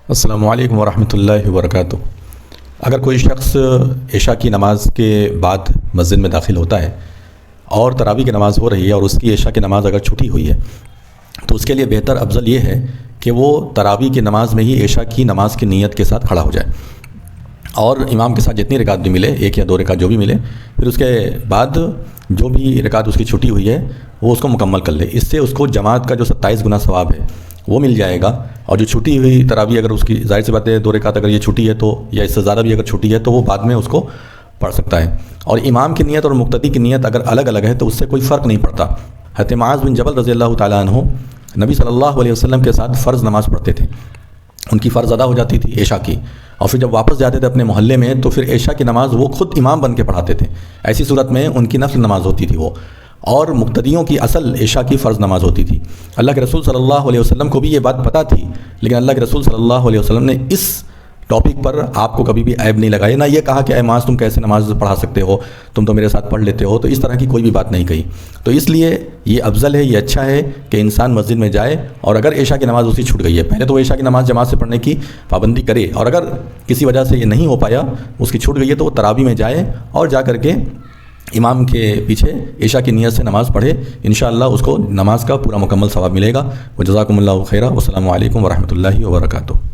السلام علیکم ورحمۃ اللہ وبرکاتہ۔ اگر کوئی شخص عشاء کی نماز کے بعد مسجد میں داخل ہوتا ہے اور تراویح کی نماز ہو رہی ہے اور اس کی عشاء کی نماز اگر چھٹی ہوئی ہے تو اس کے لیے بہتر افضل یہ ہے کہ وہ تراویح کی نماز میں ہی عشاء کی نماز کی نیت کے ساتھ کھڑا ہو جائے اور امام کے ساتھ جتنی رکعت بھی ملے، ایک یا دو رکعت جو بھی ملے، پھر اس کے بعد جو بھی رکعت اس کی چھٹی ہوئی ہے وہ اس کو مکمل کر لے۔ اس سے اس کو جماعت کا جو 27 گنا ثواب ہے وہ مل جائے گا، اور جو چھٹی ہوئی تراویح اگر اس کی ظاہر سی بات ہے 2 رکعت اگر یہ چھٹی ہے تو، یا اس سے زیادہ بھی اگر چھٹی ہے تو وہ بعد میں اس کو پڑھ سکتا ہے۔ اور امام کی نیت اور مقتدی کی نیت اگر الگ الگ ہے تو اس سے کوئی فرق نہیں پڑتا۔ حضرت معاذ بن جبل رضی اللہ تعالیٰ عنہ نبی صلی اللہ علیہ وسلم کے ساتھ فرض نماز پڑھتے تھے، ان کی فرض ادا ہو جاتی تھی عشاء کی، اور پھر جب واپس جاتے تھے اپنے محلے میں تو پھر عشاء کی نماز وہ خود امام بن کے پڑھاتے تھے۔ ایسی صورت میں ان کی نفل نماز ہوتی تھی وہ، اور مقتدیوں کی اصل عشاء کی فرض نماز ہوتی تھی۔ اللہ کے رسول صلی اللہ علیہ وسلم کو بھی یہ بات پتہ تھی، لیکن اللہ کے رسول صلی اللہ علیہ وسلم نے اس ٹاپک پر آپ کو کبھی بھی عیب نہیں لگائی، نہ یہ کہا کہ اے معاذ تم کیسے نماز پڑھا سکتے ہو، تم تو میرے ساتھ پڑھ لیتے ہو، تو اس طرح کی کوئی بھی بات نہیں کہی۔ تو اس لیے یہ افضل ہے، یہ اچھا ہے کہ انسان مسجد میں جائے، اور اگر عشاء کی نماز اسی چھوٹ گئی ہے، پہلے تو وہ عشاء کی نماز جماعت سے پڑھنے کی پابندی کرے، اور اگر کسی وجہ سے یہ نہیں ہو پایا، اس کی چھوٹ گئی ہے، تو وہ تراویح میں جائے اور جا کر کے امام کے پیچھے عشاء کی نیت سے نماز پڑھے، انشاءاللہ اس کو نماز کا پورا مکمل ثواب ملے گا۔ وجزاکم اللہ خیرا، والسلام علیکم ورحمۃ اللہ وبرکاتہ۔